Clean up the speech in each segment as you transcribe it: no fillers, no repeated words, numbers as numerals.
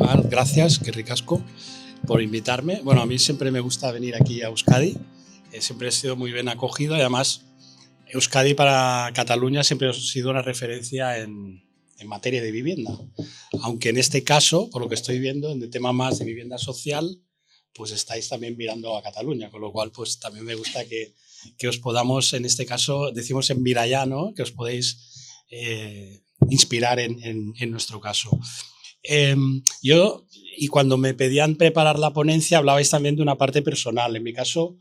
primer, gracias, qué ricasco, por invitarme. Bueno, a mí siempre me gusta venir aquí a Euskadi, siempre he sido muy bien acogido y además Euskadi para Cataluña siempre ha sido una referencia en materia de vivienda. Aunque en este caso, por lo que estoy viendo, en el tema más de vivienda social, pues estáis también mirando a Cataluña, con lo cual pues también me gusta que os podamos, en este caso, decimos en Virallá, ¿no? Que os podéis inspirar en nuestro caso. Yo, y cuando me pedían preparar la ponencia, hablabais también de una parte personal. En mi caso,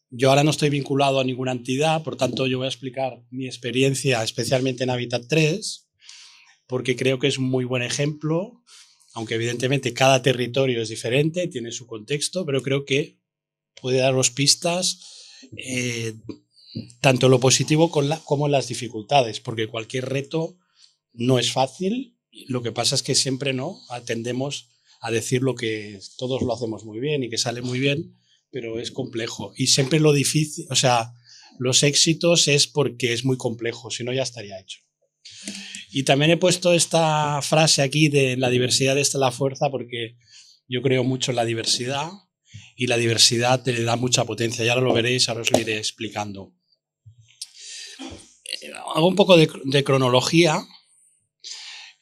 yo ahora no estoy vinculado a ninguna entidad, por tanto yo voy a explicar mi experiencia, especialmente en Hábitat 3, porque creo que es un muy buen ejemplo, aunque evidentemente cada territorio es diferente, tiene su contexto, pero creo que puede daros pistas, tanto en lo positivo como en las dificultades, porque cualquier reto no es fácil. Lo que pasa es que siempre no atendemos a decir lo que todos lo hacemos muy bien y que sale muy bien, pero es complejo. Y siempre lo difícil, o sea, los éxitos es porque es muy complejo, si no ya estaría hecho. Y también he puesto esta frase aquí de la diversidad está la fuerza, porque yo creo mucho en la diversidad y la diversidad te da mucha potencia. Ya lo veréis, ahora os lo iré explicando. Hago un poco de cronología.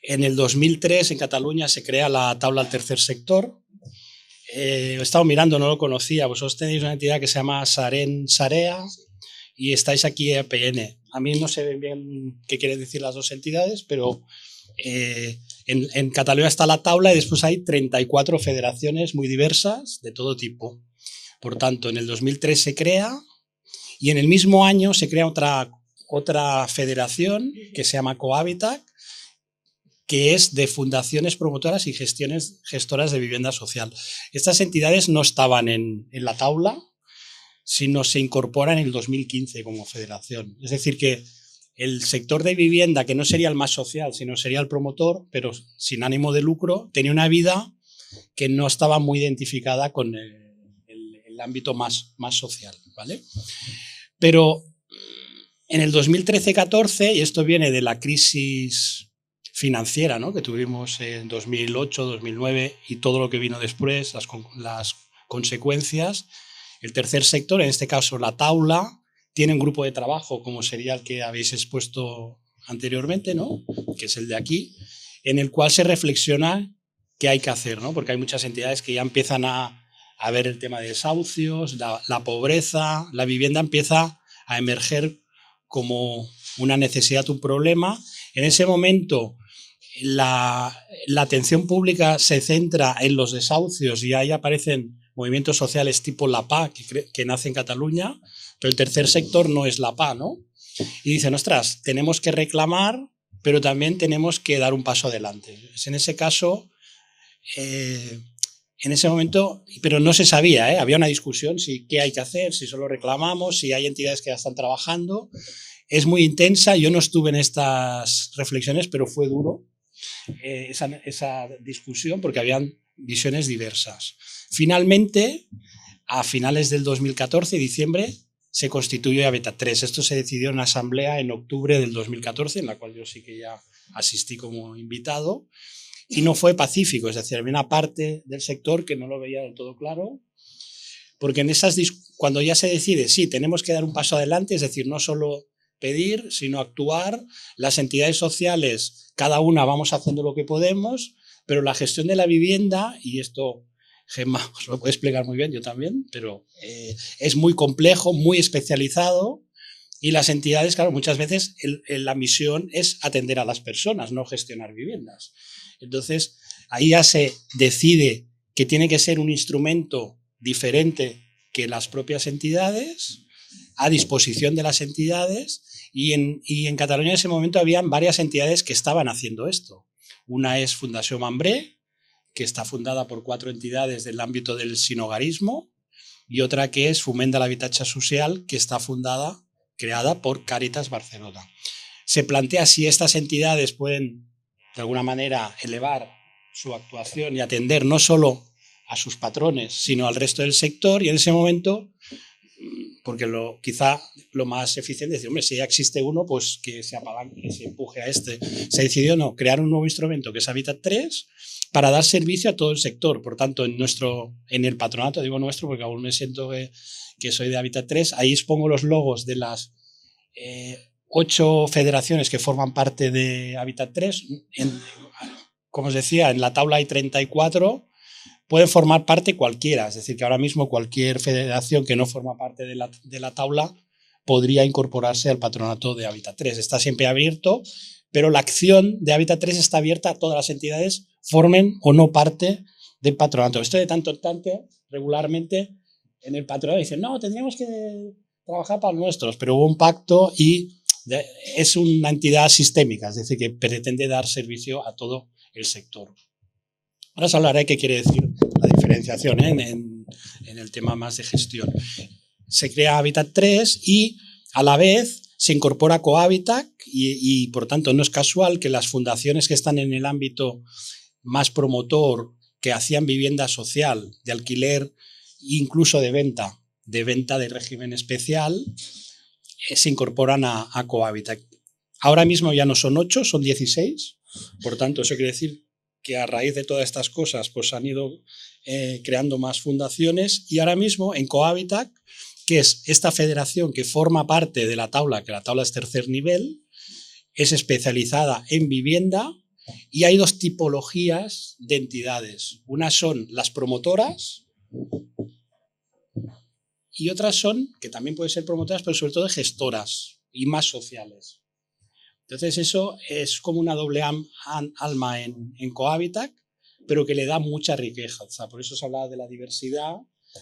En el 2003 en Cataluña se crea la Taula al Tercer Sector. He estado mirando, no lo conocía. Vosotros tenéis una entidad que se llama Sarén Sarea y estáis aquí EPN. A mí no sé bien qué quieren decir las dos entidades, pero en Cataluña está la Taula y después hay 34 federaciones muy diversas de todo tipo. Por tanto, en el 2003 se crea y en el mismo año se crea otra federación que se llama Cohabitat, que es de fundaciones promotoras y gestoras de vivienda social. Estas entidades no estaban en la Taula, sino se incorporan en el 2015 como federación. Es decir, que el sector de vivienda, que no sería el más social, sino sería el promotor, pero sin ánimo de lucro, tenía una vida que no estaba muy identificada con el ámbito más social, ¿vale? Pero en el 2013-14, y esto viene de la crisis financiera, ¿no?, que tuvimos en 2008, 2009 y todo lo que vino después, las consecuencias, el tercer sector, en este caso la Taula, tiene un grupo de trabajo como sería el que habéis expuesto anteriormente, ¿no?, que es el de aquí, en el cual se reflexiona qué hay que hacer, ¿no?, porque hay muchas entidades que ya empiezan a ver el tema de desahucios, la pobreza, la vivienda empieza a emerger como una necesidad, un problema. En ese momento la atención pública se centra en los desahucios y ahí aparecen movimientos sociales tipo la PA, que nace en Cataluña, pero el tercer sector no es la PA, ¿no? Y dicen, ostras, tenemos que reclamar, pero también tenemos que dar un paso adelante. En ese caso, en ese momento, pero no se sabía, había una discusión si qué hay que hacer, si solo reclamamos, si hay entidades que ya están trabajando. Es muy intensa, yo no estuve en estas reflexiones, pero fue duro esa discusión porque habían visiones diversas. Finalmente, a finales del 2014, diciembre, se constituyó Hábitat 3. Esto se decidió en una asamblea en octubre del 2014, en la cual yo sí que ya asistí como invitado, y no fue pacífico, es decir, había una parte del sector que no lo veía del todo claro, porque en cuando ya se decide, sí, tenemos que dar un paso adelante, es decir, no solo pedir, sino actuar, las entidades sociales, cada una vamos haciendo lo que podemos, pero la gestión de la vivienda, y esto Gemma os lo puede explicar muy bien, yo también, pero es muy complejo, muy especializado, y las entidades, claro, muchas veces la misión es atender a las personas, no gestionar viviendas. Entonces, ahí ya se decide que tiene que ser un instrumento diferente que las propias entidades, a disposición de las entidades, y en Cataluña en ese momento habían varias entidades que estaban haciendo esto. Una es Fundació Mambré, que está fundada por 4 entidades del ámbito del sinogarismo, y otra que es Foment de l'Habitatge Social, que está creada por Càritas Barcelona. Se plantea si estas entidades pueden, de alguna manera, elevar su actuación y atender no solo a sus patrones, sino al resto del sector, y en ese momento porque quizá lo más eficiente es decir, hombre, si ya existe uno, pues que se apalanque, que se empuje a este. Se decidió no, crear un nuevo instrumento que es Habitat 3 para dar servicio a todo el sector. Por tanto, en el patronato, digo nuestro porque aún me siento que soy de Habitat 3, ahí expongo los logos de las 8 federaciones que forman parte de Habitat 3. Como os decía, en la tabla hay 34. Pueden formar parte cualquiera, es decir, que ahora mismo cualquier federación que no forma parte de la tabla podría incorporarse al patronato de Habitat 3. Está siempre abierto, pero la acción de Habitat 3 está abierta a todas las entidades, formen o no parte del patronato. Esto de tanto en tanto, regularmente, en el patronato dicen, no, tendríamos que trabajar para los nuestros, pero hubo un pacto y es una entidad sistémica, es decir, que pretende dar servicio a todo el sector. Ahora os hablaré qué quiere decir la diferenciación en el tema más de gestión. Se crea Habitat 3 y a la vez se incorpora Cohabitat y por tanto no es casual que las fundaciones que están en el ámbito más promotor, que hacían vivienda social, de alquiler, incluso de venta de régimen especial, se incorporan a Cohabitat. Ahora mismo ya no son 8, son 16, por tanto eso quiere decir que a raíz de todas estas cosas pues han ido creando más fundaciones y ahora mismo en Cohabitat, que es esta federación que forma parte de la tabla, que la tabla es tercer nivel, es especializada en vivienda y hay 2 tipologías de entidades. Unas son las promotoras y otras son, que también pueden ser promotoras, pero sobre todo gestoras y más sociales. Entonces eso es como una doble alma en Cohabitat, pero que le da mucha riqueza. O sea, por eso se hablaba de la diversidad,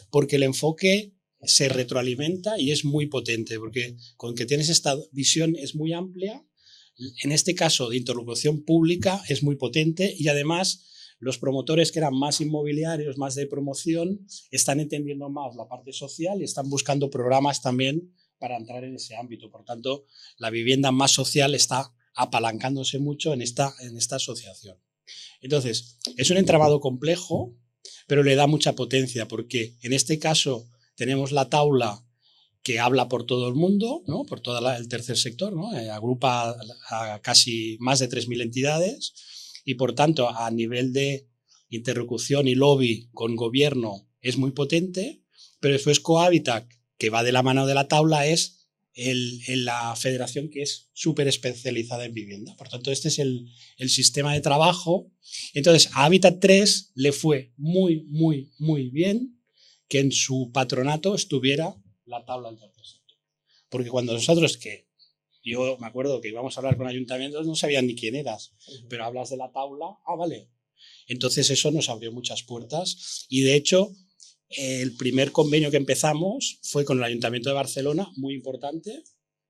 porque el enfoque se retroalimenta y es muy potente, porque con que tienes esta visión es muy amplia, en este caso de interlocución pública es muy potente y además los promotores que eran más inmobiliarios, más de promoción, están entendiendo más la parte social y están buscando programas también para entrar en ese ámbito. Por tanto, la vivienda más social está apalancándose mucho en esta asociación. Entonces, es un entramado complejo, pero le da mucha potencia, porque en este caso tenemos la tabla que habla por todo el mundo, ¿no? Por todo el tercer sector, ¿no? Agrupa a casi más de 3.000 entidades y, por tanto, a nivel de interlocución y lobby con gobierno es muy potente, pero después Cohabitat, que va de la mano de la tabla, es la federación que es súper especializada en vivienda. Por tanto, este es el sistema de trabajo. Entonces, a Habitat 3 le fue muy, muy, muy bien que en su patronato estuviera la tabla del tercer sector. Porque cuando nosotros, que yo me acuerdo que íbamos a hablar con ayuntamientos, no sabían ni quién eras, pero hablas de la tabla, vale. Entonces eso nos abrió muchas puertas y de hecho el primer convenio que empezamos fue con el Ayuntamiento de Barcelona, muy importante,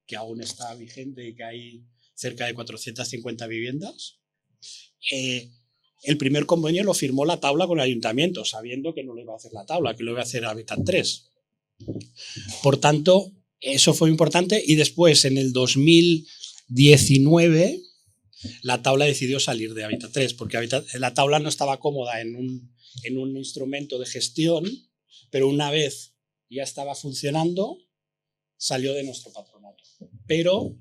que aún está vigente y que hay cerca de 450 viviendas. El primer convenio lo firmó la tabla con el ayuntamiento, sabiendo que no lo iba a hacer la tabla, que lo iba a hacer Habitat 3. Por tanto, eso fue importante y después, en el 2019, la tabla decidió salir de Habitat 3, porque la tabla no estaba cómoda en un instrumento de gestión, pero una vez ya estaba funcionando, salió de nuestro patronato. Pero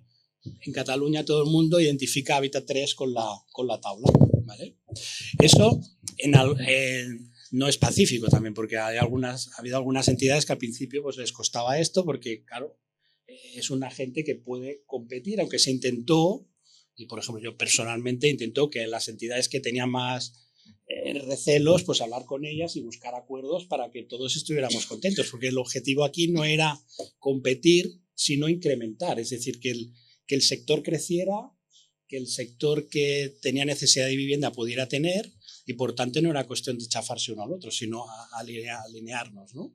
en Cataluña todo el mundo identifica Habitat 3 con la tabla, ¿vale? Eso no es pacífico también, porque ha habido algunas entidades que al principio pues, les costaba esto, porque claro, es una gente que puede competir, aunque se intentó, y por ejemplo yo personalmente intento que las entidades que tenían más recelos, pues hablar con ellas y buscar acuerdos para que todos estuviéramos contentos, porque el objetivo aquí no era competir, sino incrementar, es decir, que el sector creciera, que el sector que tenía necesidad de vivienda pudiera tener y por tanto no era cuestión de chafarse uno al otro, sino alinearnos, ¿no?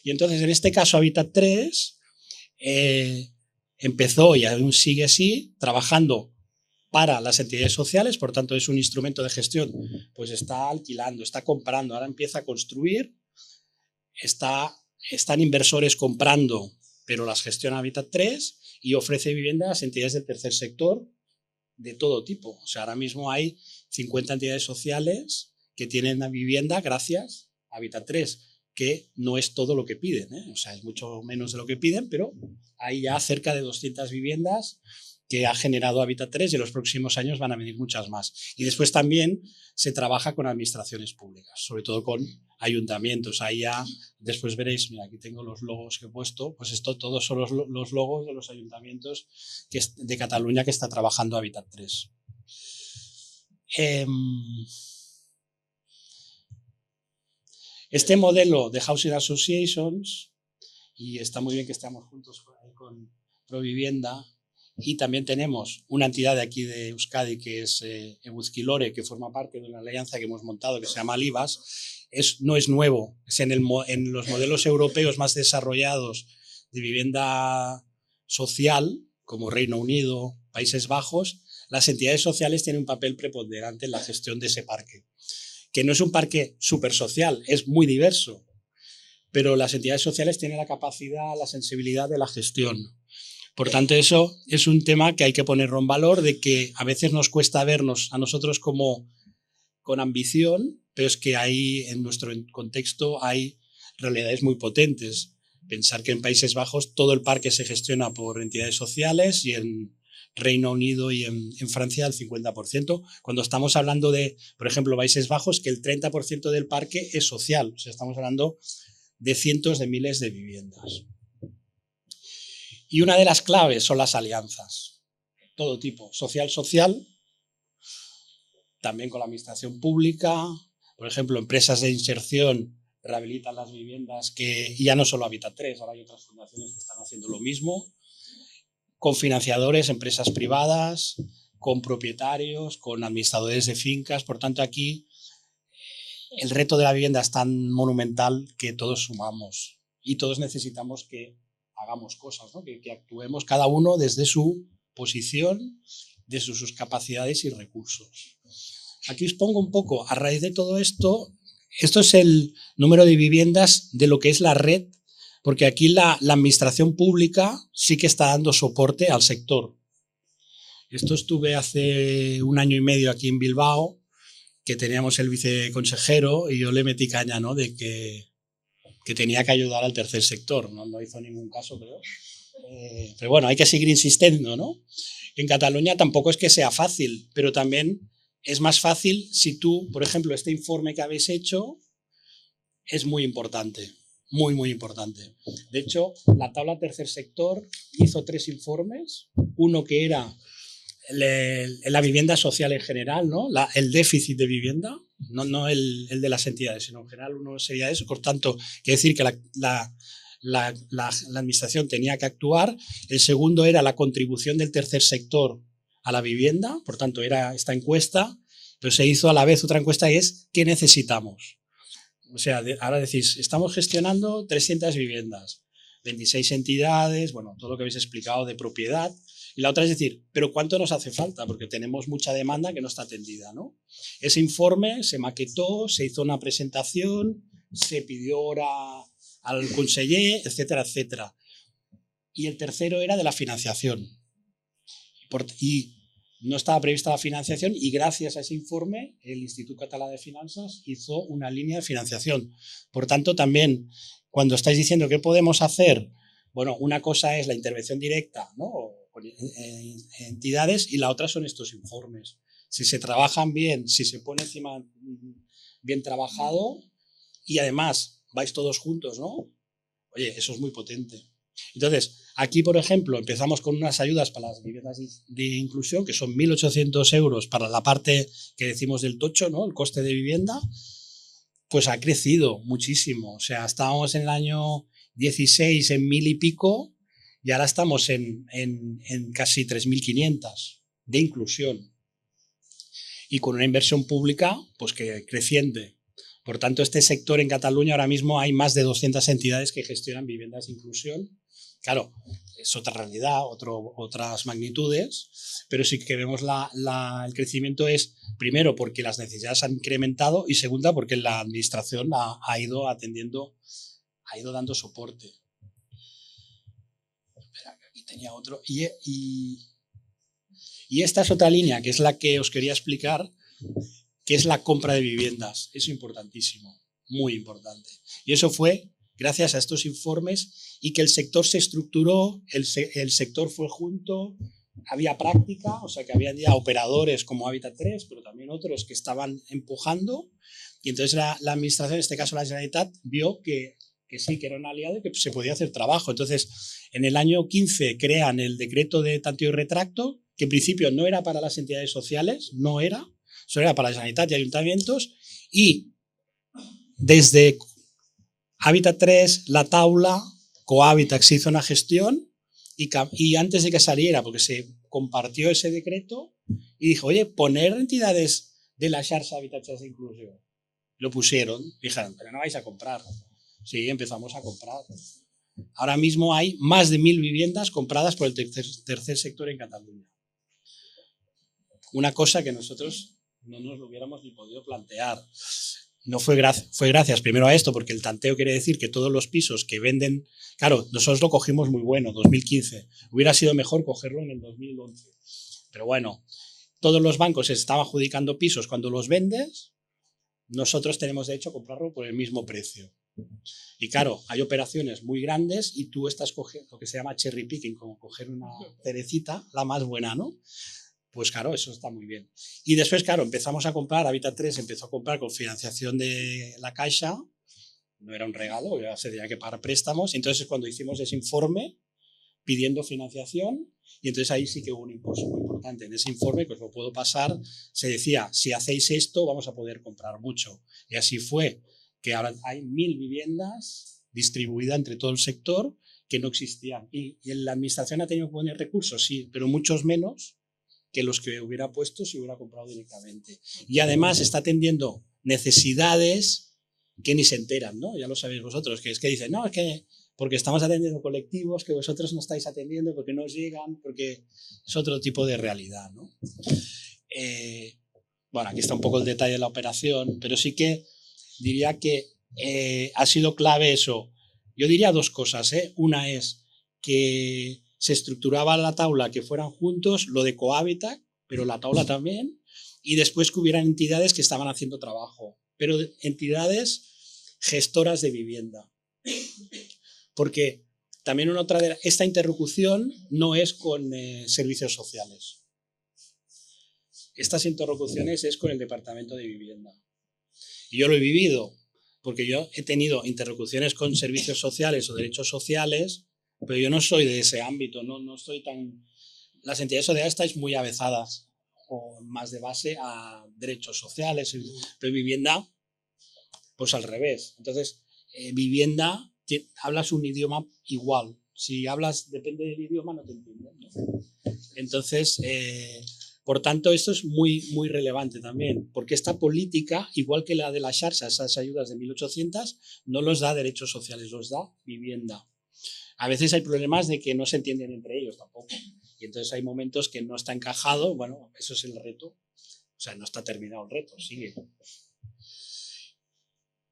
Y entonces en este caso Habitat 3 empezó y aún sigue así, trabajando para las entidades sociales, por tanto es un instrumento de gestión, pues está alquilando, está comprando, ahora empieza a construir, están inversores comprando, pero las gestiona Habitat 3 y ofrece vivienda a las entidades del tercer sector de todo tipo. O sea, ahora mismo hay 50 entidades sociales que tienen vivienda gracias a Habitat 3, que no es todo lo que piden, ¿eh? O sea, es mucho menos de lo que piden, pero hay ya cerca de 200 viviendas que ha generado Hábitat 3 y en los próximos años van a venir muchas más. Y después también se trabaja con administraciones públicas, sobre todo con ayuntamientos. Ahí ya, después veréis, mira, aquí tengo los logos que he puesto, pues esto todos son los logos de los ayuntamientos de Cataluña que está trabajando Hábitat 3. Este modelo de Housing Associations, y está muy bien que estemos juntos con Provivienda, y también tenemos una entidad de aquí de Euskadi que es Eguzkilore, que forma parte de una alianza que hemos montado que se llama Alibas. No es nuevo, es en los modelos europeos más desarrollados de vivienda social, como Reino Unido, Países Bajos, las entidades sociales tienen un papel preponderante en la gestión de ese parque, que no es un parque súper social, es muy diverso, pero las entidades sociales tienen la capacidad, la sensibilidad de la gestión. Por tanto, eso es un tema que hay que ponerlo en valor, de que a veces nos cuesta vernos a nosotros como con ambición, pero es que ahí en nuestro contexto hay realidades muy potentes. Pensar que en Países Bajos todo el parque se gestiona por entidades sociales y en Reino Unido y en Francia el 50%, cuando estamos hablando de, por ejemplo, Países Bajos, que el 30% del parque es social. O sea, estamos hablando de cientos de miles de viviendas. Y una de las claves son las alianzas, todo tipo, social, también con la administración pública. Por ejemplo, empresas de inserción rehabilitan las viviendas, que ya no solo Hábitat 3, ahora hay otras fundaciones que están haciendo lo mismo, con financiadores, empresas privadas, con propietarios, con administradores de fincas. Por tanto, aquí el reto de la vivienda es tan monumental que todos sumamos y todos necesitamos que hagamos cosas, ¿no? que actuemos cada uno desde su posición, desde sus capacidades y recursos. Aquí os pongo un poco, a raíz de todo esto, esto es el número de viviendas de lo que es la red, porque aquí la administración pública sí que está dando soporte al sector. Esto estuve hace 1 año y medio aquí en Bilbao, que teníamos el viceconsejero y yo le metí caña, ¿no? de que tenía que ayudar al tercer sector. No hizo ningún caso, creo. Pero bueno, hay que seguir insistiendo, ¿no? En Cataluña tampoco es que sea fácil, pero también es más fácil si tú, por ejemplo, este informe que habéis hecho es muy importante, muy, muy importante. De hecho, la tabla tercer sector hizo 3 informes, uno que era la vivienda social en general, ¿no? El déficit de vivienda, no el de las entidades, sino en general uno sería eso. Por tanto, quiere decir que la administración tenía que actuar. El segundo era la contribución del tercer sector a la vivienda, por tanto era esta encuesta, pero se hizo a la vez otra encuesta que es ¿qué necesitamos? O sea, ahora decís, estamos gestionando 300 viviendas, 26 entidades, bueno, todo lo que habéis explicado de propiedad. Y la otra es decir, ¿pero cuánto nos hace falta? Porque tenemos mucha demanda que no está atendida, ¿no? Ese informe se maquetó, se hizo una presentación, se pidió hora al conseller, etcétera, etcétera. Y el tercero era de la financiación. Y no estaba prevista la financiación y gracias a ese informe el Instituto Català de Finanzas hizo una línea de financiación. Por tanto, también cuando estáis diciendo qué podemos hacer, bueno, una cosa es la intervención directa, ¿no? Con entidades, y la otra son estos informes. Si se trabajan bien, si se pone encima bien trabajado y además vais todos juntos, ¿no? Oye, eso es muy potente. Entonces, aquí, por ejemplo, empezamos con unas ayudas para las viviendas de inclusión, que son 1.800 euros para la parte que decimos del tocho, ¿no? El coste de vivienda, pues ha crecido muchísimo. O sea, estábamos en el año 16 en 1.000 y pico y ahora estamos en casi 3.500 de inclusión. Y con una inversión pública, pues que creciente. Por tanto, este sector en Cataluña ahora mismo hay más de 200 entidades que gestionan viviendas de inclusión. Claro, es otra realidad, otras magnitudes, pero sí que vemos el crecimiento es, primero, porque las necesidades han incrementado y segunda, porque la administración ha ido atendiendo, ha ido dando soporte. Espera, aquí tenía otro. Y esta es otra línea, que es la que os quería explicar, que es la compra de viviendas. Es importantísimo. muy importante. Y eso fue gracias a estos informes y que el sector se estructuró, el sector fue junto, había práctica, o sea que había ya operadores como Hábitat 3, pero también otros que estaban empujando, y entonces la administración, en este caso la Generalitat, vio que sí, que era un aliado y que se podía hacer trabajo. Entonces, en el año 15 crean el decreto de tanteo y retracto, que en principio no era para las entidades sociales, no era, solo era para la Generalitat y ayuntamientos, y desde Hábitat 3, la taula, Cohabitat se hizo una gestión y antes de que saliera, porque se compartió ese decreto, y dijo, oye, poner entidades de la xarxa Habitatges d'Inclusió. Lo pusieron, dijeron, pero no vais a comprar. Sí, empezamos a comprar. Ahora mismo hay más de 1000 viviendas compradas por el tercer sector en Cataluña. Una cosa que nosotros no nos lo hubiéramos ni podido plantear. No fue gracias primero a esto, porque el tanteo quiere decir que todos los pisos que venden, claro, nosotros lo cogimos muy bueno, 2015. Hubiera sido mejor cogerlo en el 2011. Pero bueno, todos los bancos estaban adjudicando pisos cuando los vendes, nosotros tenemos derecho a comprarlo por el mismo precio. Y claro, hay operaciones muy grandes y tú estás cogiendo lo que se llama cherry picking, como coger una cerecita, la más buena, ¿no? Pues claro, eso está muy bien. Y después, claro, empezamos a comprar, Hábitat 3 empezó a comprar con financiación de la Caixa, no era un regalo, se tenía que pagar préstamos, entonces cuando hicimos ese informe pidiendo financiación, y entonces ahí sí que hubo un impulso muy importante. En ese informe, que os lo puedo pasar, se decía, si hacéis esto vamos a poder comprar mucho. Y así fue, que ahora hay 1000 viviendas distribuidas entre todo el sector que no existían. Y la administración ha tenido que poner recursos, sí, pero muchos menos que los que hubiera puesto si hubiera comprado directamente. Y además está atendiendo necesidades que ni se enteran, ¿no? Ya lo sabéis vosotros, que es que dicen, no, es que porque estamos atendiendo colectivos que vosotros no estáis atendiendo porque no os llegan, porque es otro tipo de realidad, ¿no? Bueno, aquí está un poco el detalle de la operación, pero sí que diría que ha sido clave eso. Yo diría dos cosas, ¿eh? Una es que se estructuraba la tabla que fueran juntos, lo de Cohabitat, pero la tabla también, y después que hubieran entidades que estaban haciendo trabajo, pero entidades gestoras de vivienda. Porque también esta interlocución no es con servicios sociales. Estas interlocuciones es con el Departamento de Vivienda. Y yo lo he vivido, porque yo he tenido interlocuciones con servicios sociales o derechos sociales, pero yo no soy de ese ámbito, no estoy tan... Las entidades sociales estáis muy avezadas, o más de base a derechos sociales, pero vivienda, pues al revés. Entonces, vivienda, hablas un idioma igual. Si hablas, depende del idioma, no te entienden, ¿no? Entonces, por tanto, esto es muy, muy relevante también, porque esta política, igual que la de la xarxa, esas ayudas de 1.800, no los da derechos sociales, los da vivienda. A veces hay problemas de que no se entienden entre ellos tampoco. Y entonces hay momentos que no está encajado, bueno, eso es el reto. O sea, no está terminado el reto, sigue.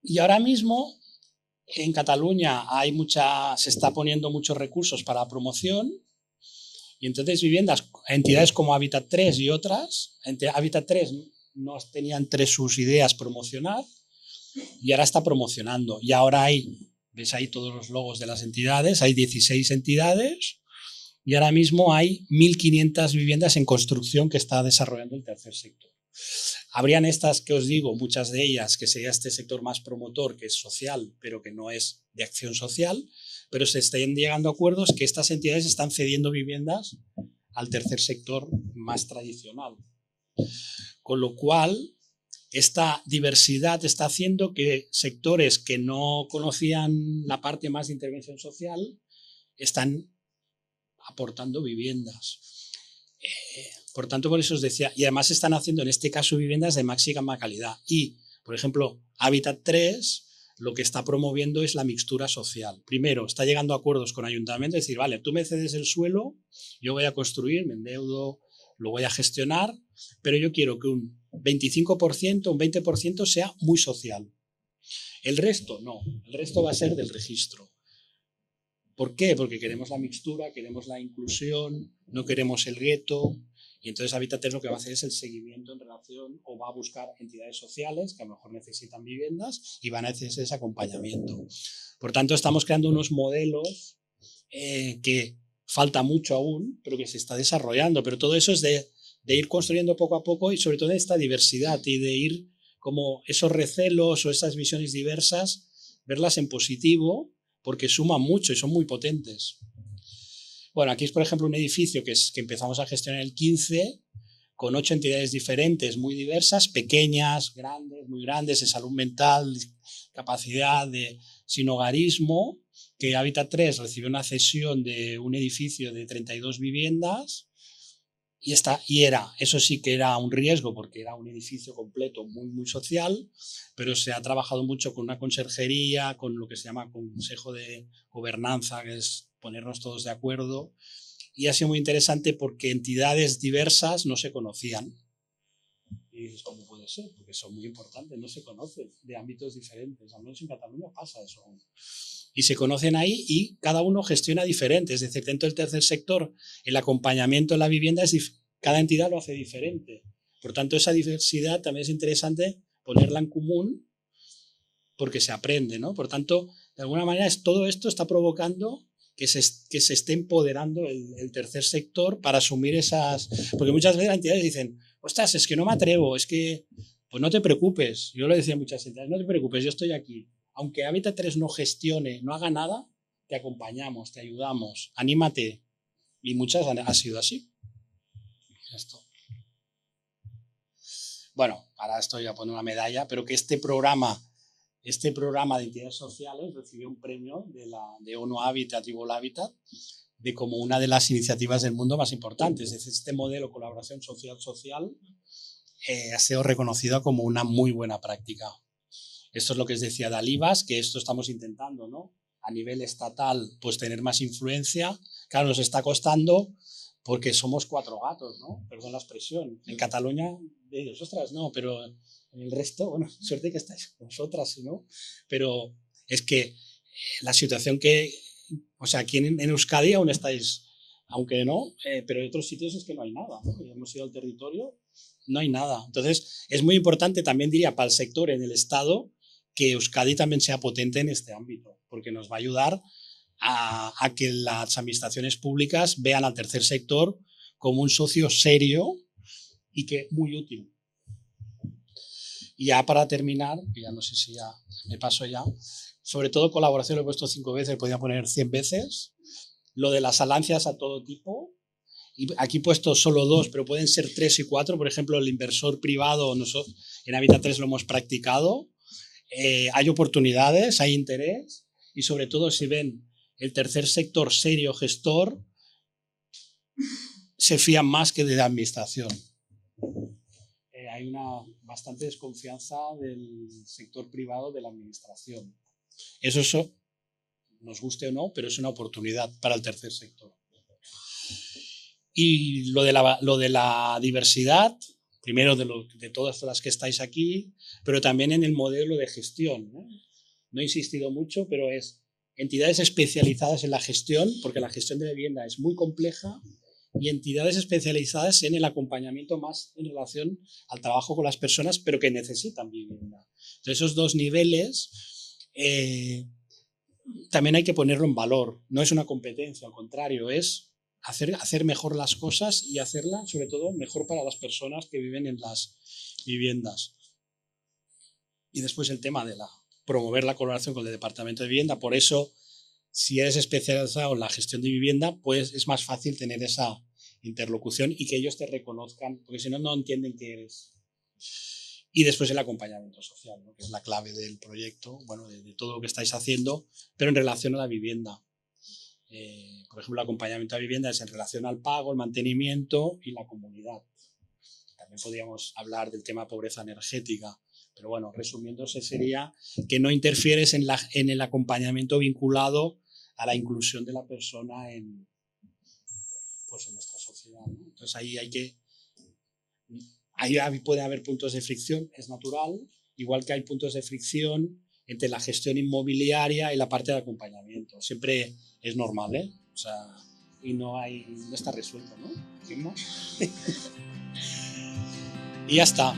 Y ahora mismo en Cataluña se está poniendo muchos recursos para la promoción y entonces viviendas, entidades como Hábitat 3 y otras, Hábitat 3 no tenía entre sus ideas promocionar y ahora está promocionando. Y ahora ves ahí todos los logos de las entidades, hay 16 entidades y ahora mismo hay 1.500 viviendas en construcción que está desarrollando el tercer sector. Habrían estas que os digo, muchas de ellas, que sería este sector más promotor, que es social, pero que no es de acción social, pero se están llegando a acuerdos que estas entidades están cediendo viviendas al tercer sector más tradicional. Con lo cual, esta diversidad está haciendo que sectores que no conocían la parte más de intervención social están aportando viviendas. Por tanto, por eso os decía, y además están haciendo en este caso viviendas de máxima calidad. Y, por ejemplo, Hábitat 3 lo que está promoviendo es la mixtura social. Primero, está llegando a acuerdos con ayuntamientos, es decir, vale, tú me cedes el suelo, yo voy a construir, me endeudo, lo voy a gestionar, pero yo quiero que un 25%, un 20% sea muy social. El resto no, el resto va a ser del registro. ¿Por qué? Porque queremos la mixtura, queremos la inclusión, no queremos el gueto. Y entonces Habitat 3 lo que va a hacer es el seguimiento en relación, o va a buscar entidades sociales que a lo mejor necesitan viviendas y van a hacer ese acompañamiento. Por tanto, estamos creando unos modelos que falta mucho aún, pero que se está desarrollando. Pero todo eso es de ir construyendo poco a poco y sobre todo de esta diversidad y de ir como esos recelos o esas visiones diversas, verlas en positivo, porque suman mucho y son muy potentes. Bueno, aquí es, por ejemplo, un edificio que empezamos a gestionar en el 15, con 8 entidades diferentes, muy diversas, pequeñas, grandes, muy grandes, de salud mental, capacidad de sinhogarismo, que Habitat 3 recibió una cesión de un edificio de 32 viviendas, eso sí que era un riesgo porque era un edificio completo muy, muy social, pero se ha trabajado mucho con una conserjería, con lo que se llama consejo de gobernanza, que es ponernos todos de acuerdo, y ha sido muy interesante porque entidades diversas no se conocían. Y dices, ¿cómo puede ser? Porque son muy importantes, no se conocen de ámbitos diferentes, al menos en Cataluña pasa eso. Y se conocen ahí y cada uno gestiona diferente, es decir, dentro del tercer sector, el acompañamiento en la vivienda, cada entidad lo hace diferente. Por tanto, esa diversidad también es interesante ponerla en común porque se aprende, ¿no? Por tanto, de alguna manera todo esto está provocando que se esté empoderando el tercer sector para asumir esas... Porque muchas veces las entidades dicen, ostras, es que no me atrevo, es que... Pues no te preocupes, yo le decía a muchas entidades, no te preocupes, yo estoy aquí. Aunque Habitat 3 no gestione, no haga nada, te acompañamos, te ayudamos, anímate. Y muchas ha sido así. Esto. Bueno, ahora estoy a poner una medalla, pero que este programa de entidades sociales recibió un premio de ONU Habitat y World Habitat de como una de las iniciativas del mundo más importantes. Es decir, este modelo de colaboración social ha sido reconocido como una muy buena práctica. Esto es lo que os decía de Alibas, que esto estamos intentando, ¿no? A nivel estatal, pues tener más influencia. Claro, nos está costando porque somos 4 gatos, ¿no? Perdón la expresión. En Cataluña, ellos, ostras, no, pero en el resto, bueno, suerte que estáis vosotras, ¿no? Pero es que la situación o sea, aquí en Euskadi aún estáis, aunque no, pero en otros sitios es que no hay nada, ¿no? Hemos ido al territorio, no hay nada. Entonces, es muy importante, también diría, para el sector en el Estado, que Euskadi también sea potente en este ámbito, porque nos va a ayudar a que las administraciones públicas vean al tercer sector como un socio serio y que muy útil. Y ya para terminar, que ya no sé si ya me paso ya, sobre todo colaboración lo he puesto 5 veces, podía poner 100 veces, lo de las alianzas a todo tipo, y aquí he puesto solo 2, pero pueden ser 3 y 4, por ejemplo, el inversor privado, nosotros en Habitat 3 lo hemos practicado, hay oportunidades, hay interés, y sobre todo si ven el tercer sector serio gestor, se fían más que de la administración. Hay una bastante desconfianza del sector privado de la administración. Eso nos guste o no, pero es una oportunidad para el tercer sector. Y lo de la diversidad, primero de todas las que estáis aquí, pero también en el modelo de gestión, ¿no? No he insistido mucho, pero es entidades especializadas en la gestión, porque la gestión de vivienda es muy compleja, y entidades especializadas en el acompañamiento más en relación al trabajo con las personas, pero que necesitan vivienda. Entonces, esos 2 niveles también hay que ponerlo en valor. No es una competencia, al contrario, es hacer mejor las cosas y hacerlas, sobre todo, mejor para las personas que viven en las viviendas. Y después el tema de promover la colaboración con el Departamento de Vivienda. Por eso, si eres especializado en la gestión de vivienda, pues es más fácil tener esa interlocución y que ellos te reconozcan, porque si no, no entienden qué eres. Y después el acompañamiento social, ¿no? Que es la clave del proyecto, bueno, de todo lo que estáis haciendo, pero en relación a la vivienda. Por ejemplo, el acompañamiento a vivienda es en relación al pago, el mantenimiento y la comunidad. También podríamos hablar del tema pobreza energética, pero bueno, resumiéndose sería que no interfieres en el acompañamiento vinculado a la inclusión de la persona en nuestra sociedad, ¿no? Entonces ahí puede haber puntos de fricción, es natural, igual que hay puntos de fricción entre la gestión inmobiliaria y la parte de acompañamiento. Siempre es normal, ¿eh? O sea, y no está resuelto, ¿no? ¿No? Y ya está.